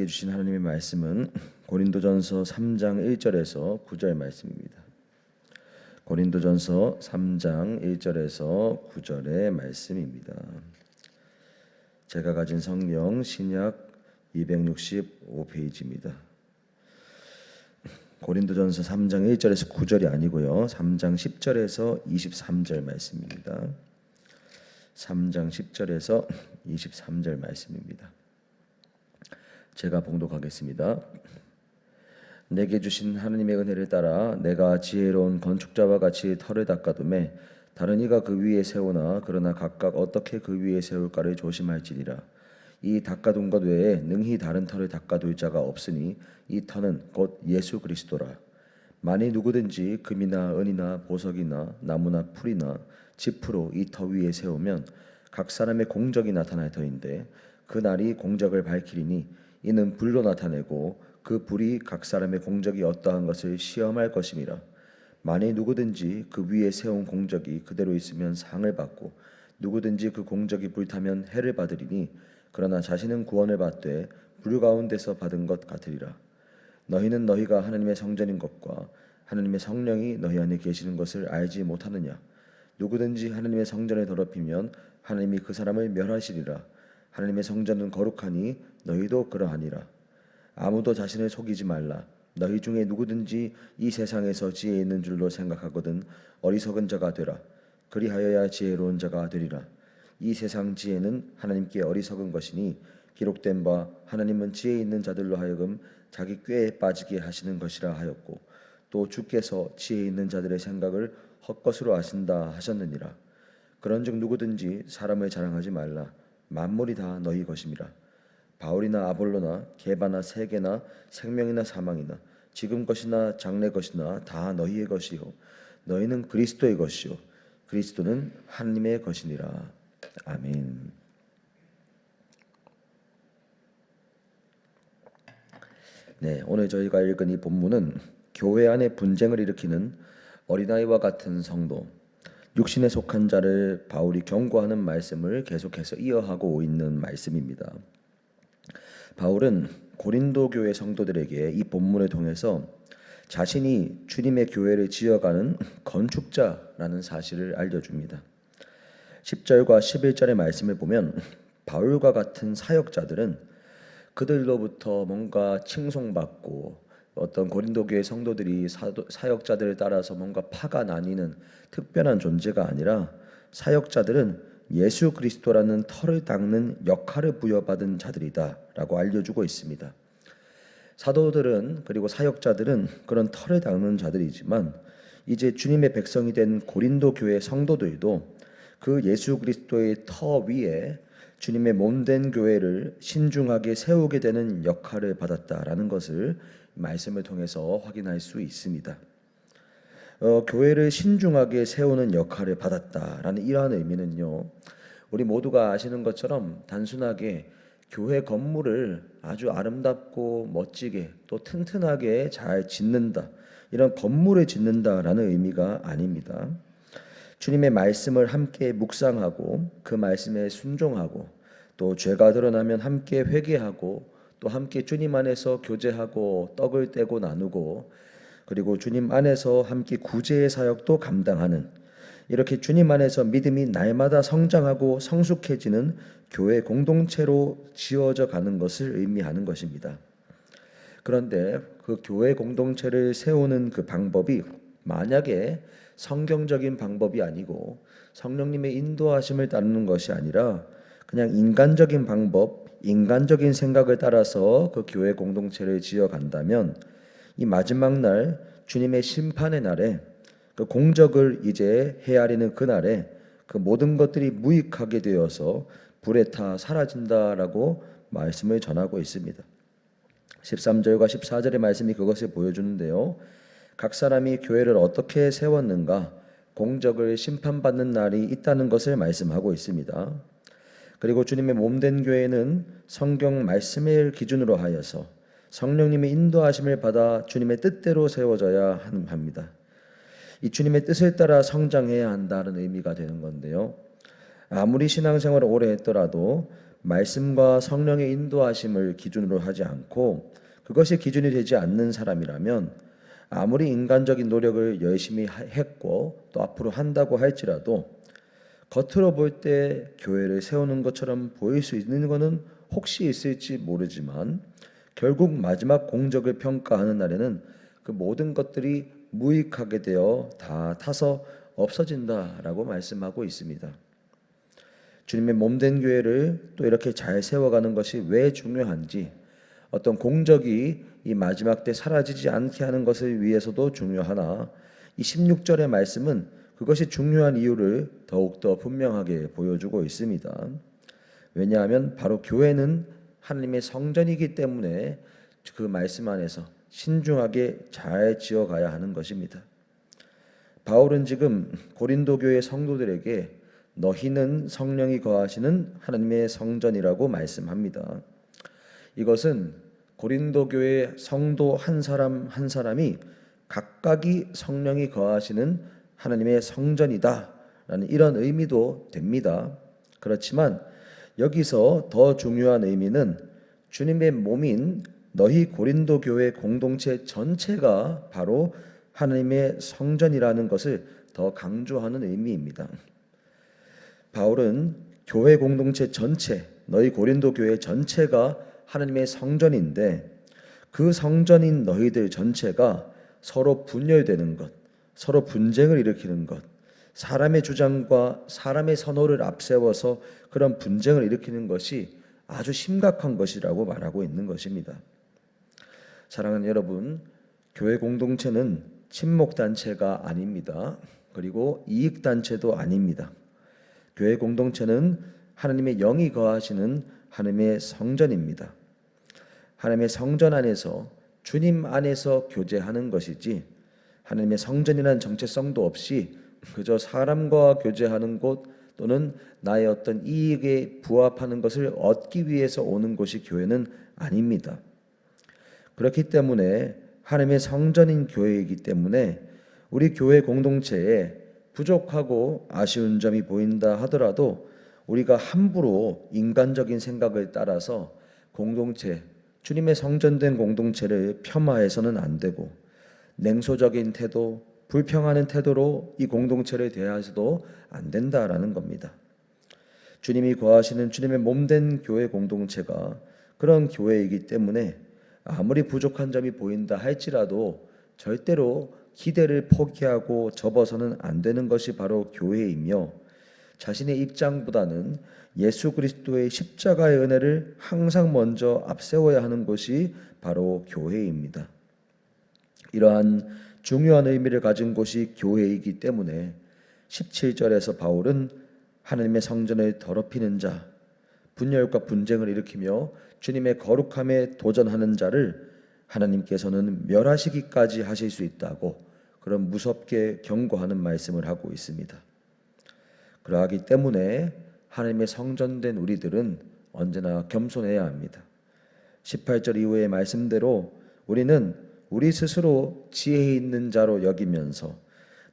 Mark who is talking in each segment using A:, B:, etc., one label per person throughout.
A: 우리에게 주신 하나님의 말씀은 고린도전서 3장 1절에서 9절 말씀입니다. 고린도전서 3장 1절에서 9절의 말씀입니다. 제가 가진 성경 신약 265페이지입니다. 고린도전서 3장 1절에서 9절이 아니고요. 3장 10절에서 23절 말씀입니다. 3장 10절에서 23절 말씀입니다. 제가 봉독하겠습니다. 내게 주신 하나님의 은혜를 따라 내가 지혜로운 건축자와 같이 터를 닦아두매 다른 이가 그 위에 세우나 그러나 각각 어떻게 그 위에 세울까를 조심할지니라. 이 닦아둔 것 외에 능히 다른 터를 닦아둘 자가 없으니 이 터는 곧 예수 그리스도라. 만일 누구든지 금이나 은이나 보석이나 나무나 풀이나 지프로 이 터 위에 세우면 각 사람의 공적이 나타날 터인데 그 날이 공적을 밝히리니 이는 불로 나타내고 그 불이 각 사람의 공적이 어떠한 것을 시험할 것임이라. 만일 누구든지 그 위에 세운 공적이 그대로 있으면 상을 받고 누구든지 그 공적이 불타면 해를 받으리니 그러나 자신은 구원을 받되 불 가운데서 받은 것 같으리라. 너희는 너희가 하나님의 성전인 것과 하나님의 성령이 너희 안에 계시는 것을 알지 못하느냐. 누구든지 하나님의 성전을 더럽히면 하나님이 그 사람을 멸하시리라. 하나님의 성전은 거룩하니 너희도 그러하니라. 아무도 자신을 속이지 말라. 너희 중에 누구든지 이 세상에서 지혜 있는 줄로 생각하거든 어리석은 자가 되라. 그리하여야 지혜로운 자가 되리라. 이 세상 지혜는 하나님께 어리석은 것이니 기록된 바 하나님은 지혜 있는 자들로 하여금 자기 꾀에 빠지게 하시는 것이라 하였고 또 주께서 지혜 있는 자들의 생각을 헛것으로 아신다 하셨느니라. 그런즉 누구든지 사람을 자랑하지 말라. 만물이 다 너희 것임이라. 바울이나 아볼로나 게바나 세계나 생명이나 사망이나 지금 것이나 장래 것이나 다 너희의 것이요 너희는 그리스도의 것이요 그리스도는 하나님의 것이니라. 아멘. 네, 오늘 저희가 읽은 이 본문은 교회 안에 분쟁을 일으키는 어린아이와 같은 성도, 육신에 속한 자를 바울이 경고하는 말씀을 계속해서 이어하고 있는 말씀입니다. 바울은 고린도 교회 성도들에게 이 본문을 통해서 자신이 주님의 교회를 지어가는 건축자라는 사실을 알려줍니다. 10절과 11절의 말씀을 보면 바울과 같은 사역자들은 그들로부터 뭔가 칭송받고 어떤 고린도 교회 성도들이 사역자들을 따라서 뭔가 파가 나뉘는 특별한 존재가 아니라 사역자들은 예수 그리스도라는 터를 닦는 역할을 부여받은 자들이다라고 알려주고 있습니다. 사도들은 그리고 사역자들은 그런 터를 닦는 자들이지만 이제 주님의 백성이 된 고린도 교회 성도들도 그 예수 그리스도의 터 위에 주님의 몸된 교회를 신중하게 세우게 되는 역할을 받았다라는 것을 말씀을 통해서 확인할 수 있습니다. 교회를 신중하게 세우는 역할을 받았다라는 이러한 의미는요, 우리 모두가 아시는 것처럼 단순하게 교회 건물을 아주 아름답고 멋지게 또 튼튼하게 잘 짓는다, 이런 건물을 짓는다라는 의미가 아닙니다. 주님의 말씀을 함께 묵상하고 그 말씀에 순종하고 또 죄가 드러나면 함께 회개하고 또 함께 주님 안에서 교제하고 떡을 떼고 나누고 그리고 주님 안에서 함께 구제의 사역도 감당하는, 이렇게 주님 안에서 믿음이 날마다 성장하고 성숙해지는 교회 공동체로 지어져 가는 것을 의미하는 것입니다. 그런데 그 교회 공동체를 세우는 그 방법이 만약에 성경적인 방법이 아니고 성령님의 인도하심을 따르는 것이 아니라 그냥 인간적인 방법, 인간적인 생각을 따라서 그 교회 공동체를 지어간다면 이 마지막 날 주님의 심판의 날에 그 공적을 이제 헤아리는 그날에 그 모든 것들이 무익하게 되어서 불에 타 사라진다라고 말씀을 전하고 있습니다. 13절과 14절의 말씀이 그것을 보여주는데요. 각 사람이 교회를 어떻게 세웠는가, 공적을 심판받는 날이 있다는 것을 말씀하고 있습니다. 그리고 주님의 몸된 교회는 성경 말씀을 기준으로 하여서 성령님의 인도하심을 받아 주님의 뜻대로 세워져야 합니다. 이 주님의 뜻을 따라 성장해야 한다는 의미가 되는 건데요. 아무리 신앙생활을 오래 했더라도 말씀과 성령의 인도하심을 기준으로 하지 않고 그것이 기준이 되지 않는 사람이라면 아무리 인간적인 노력을 열심히 했고 또 앞으로 한다고 할지라도 겉으로 볼 때 교회를 세우는 것처럼 보일 수 있는 것은 혹시 있을지 모르지만 결국 마지막 공적을 평가하는 날에는 그 모든 것들이 무익하게 되어 다 타서 없어진다라고 말씀하고 있습니다. 주님의 몸된 교회를 또 이렇게 잘 세워가는 것이 왜 중요한지, 어떤 공적이 이 마지막 때 사라지지 않게 하는 것을 위해서도 중요하나 이 16절의 말씀은 그것이 중요한 이유를 더욱더 분명하게 보여주고 있습니다. 왜냐하면 바로 교회는 하나님의 성전이기 때문에 그 말씀 안에서 신중하게 잘 지어가야 하는 것입니다. 바울은 지금 고린도 교회 성도들에게 너희는 성령이 거하시는 하나님의 성전이라고 말씀합니다. 이것은 고린도 교회 성도 한 사람 한 사람이 각각이 성령이 거하시는 하나님의 성전이다라는 이런 의미도 됩니다. 그렇지만 여기서 더 중요한 의미는 주님의 몸인 너희 고린도 교회 공동체 전체가 바로 하나님의 성전이라는 것을 더 강조하는 의미입니다. 바울은 교회 공동체 전체, 너희 고린도 교회 전체가 하나님의 성전인데 그 성전인 너희들 전체가 서로 분열되는 것, 서로 분쟁을 일으키는 것, 사람의 주장과 사람의 선호를 앞세워서 그런 분쟁을 일으키는 것이 아주 심각한 것이라고 말하고 있는 것입니다. 사랑하는 여러분, 교회 공동체는 친목단체가 아닙니다. 그리고 이익단체도 아닙니다. 교회 공동체는 하나님의 영이 거하시는 하나님의 성전입니다. 하나님의 성전 안에서 주님 안에서 교제하는 것이지 하나님의 성전이라는 정체성도 없이 그저 사람과 교제하는 곳 또는 나의 어떤 이익에 부합하는 것을 얻기 위해서 오는 곳이 교회는 아닙니다. 그렇기 때문에 하나님의 성전인 교회이기 때문에 우리 교회 공동체에 부족하고 아쉬운 점이 보인다 하더라도 우리가 함부로 인간적인 생각을 따라서 공동체, 주님의 성전된 공동체를 폄하해서는 안 되고 냉소적인 태도, 불평하는 태도로 이 공동체를 대해서도 안 된다라는 겁니다. 주님이 거하시는 주님의 몸된 교회 공동체가 그런 교회이기 때문에 아무리 부족한 점이 보인다 할지라도 절대로 기대를 포기하고 접어서는 안 되는 것이 바로 교회이며 자신의 입장보다는 예수 그리스도의 십자가의 은혜를 항상 먼저 앞세워야 하는 것이 바로 교회입니다. 이러한 중요한 의미를 가진 곳이 교회이기 때문에 17절에서 바울은 하나님의 성전을 더럽히는 자, 분열과 분쟁을 일으키며 주님의 거룩함에 도전하는 자를 하나님께서는 멸하시기까지 하실 수 있다고 그런 무섭게 경고하는 말씀을 하고 있습니다. 그러하기 때문에 하나님의 성전된 우리들은 언제나 겸손해야 합니다. 18절 이후의 말씀대로 우리는 우리 스스로 지혜 있는 자로 여기면서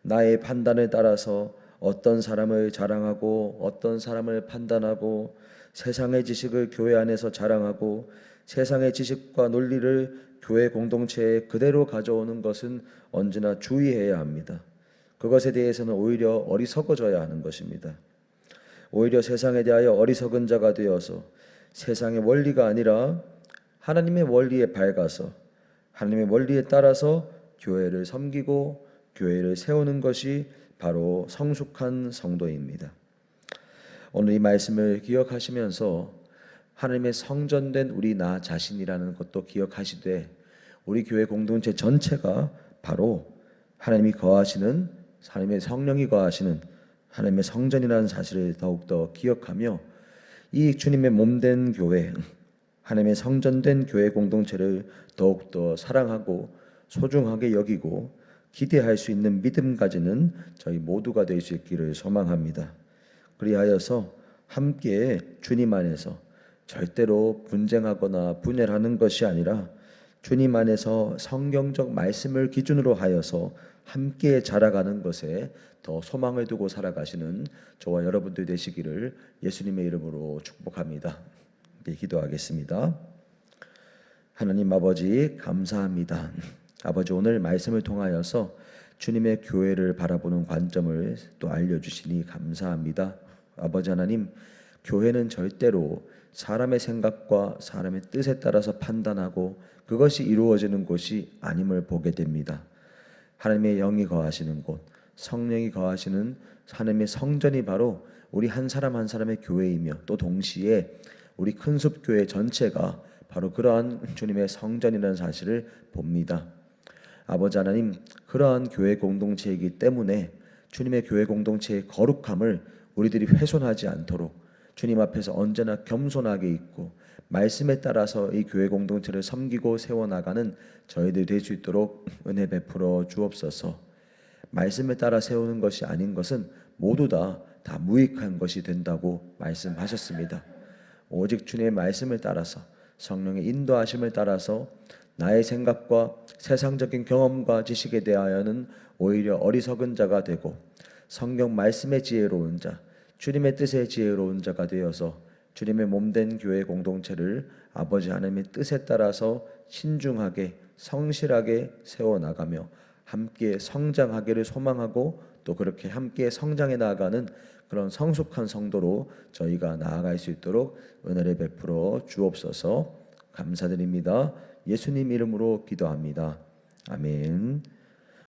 A: 나의 판단을 따라서 어떤 사람을 자랑하고 어떤 사람을 판단하고 세상의 지식을 교회 안에서 자랑하고 세상의 지식과 논리를 교회 공동체에 그대로 가져오는 것은 언제나 주의해야 합니다. 그것에 대해서는 오히려 어리석어져야 하는 것입니다. 오히려 세상에 대하여 어리석은 자가 되어서 세상의 원리가 아니라 하나님의 원리에 밝아서 하나님의 원리에 따라서 교회를 섬기고 교회를 세우는 것이 바로 성숙한 성도입니다. 오늘 이 말씀을 기억하시면서 하나님의 성전된 우리 나 자신이라는 것도 기억하시되 우리 교회 공동체 전체가 바로 하나님이 거하시는 하나님의 성령이 거하시는 하나님의 성전이라는 사실을 더욱더 기억하며 이 주님의 몸된 교회 하나님의 성전된 교회 공동체를 더욱더 사랑하고 소중하게 여기고 기대할 수 있는 믿음 가지는 저희 모두가 될 수 있기를 소망합니다. 그리하여서 함께 주님 안에서 절대로 분쟁하거나 분열하는 것이 아니라 주님 안에서 성경적 말씀을 기준으로 하여서 함께 자라가는 것에 더 소망을 두고 살아가시는 저와 여러분들 되시기를 예수님의 이름으로 축복합니다. 기도하겠습니다. 하나님 아버지 감사합니다. 아버지 오늘 말씀을 통하여서 주님의 교회를 바라보는 관점을 또 알려주시니 감사합니다. 아버지 하나님, 교회는 절대로 사람의 생각과 사람의 뜻에 따라서 판단하고 그것이 이루어지는 곳이 아님을 보게 됩니다. 하나님의 영이 거하시는 곳, 성령이 거하시는 하나님의 성전이 바로 우리 한 사람 한 사람의 교회이며 또 동시에 우리 큰숲교회 전체가 바로 그러한 주님의 성전이라는 사실을 봅니다. 아버지 하나님, 그러한 교회 공동체이기 때문에 주님의 교회 공동체의 거룩함을 우리들이 훼손하지 않도록 주님 앞에서 언제나 겸손하게 있고 말씀에 따라서 이 교회 공동체를 섬기고 세워나가는 저희들이 될 수 있도록 은혜 베풀어 주옵소서. 말씀에 따라 세우는 것이 아닌 것은 모두 다 무익한 것이 된다고 말씀하셨습니다. 오직 주님의 말씀을 따라서 성령의 인도하심을 따라서 나의 생각과 세상적인 경험과 지식에 대하여는 오히려 어리석은 자가 되고 성경 말씀의 지혜로운 자, 주님의 뜻의 지혜로운 자가 되어서 주님의 몸된 교회 공동체를 아버지 하나님의 뜻에 따라서 신중하게 성실하게 세워나가며 함께 성장하기를 소망하고 또 그렇게 함께 성장해 나아가는 그런 성숙한 성도로 저희가 나아갈 수 있도록 은혜를 베풀어 주옵소서. 감사드립니다. 예수님 이름으로 기도합니다. 아멘.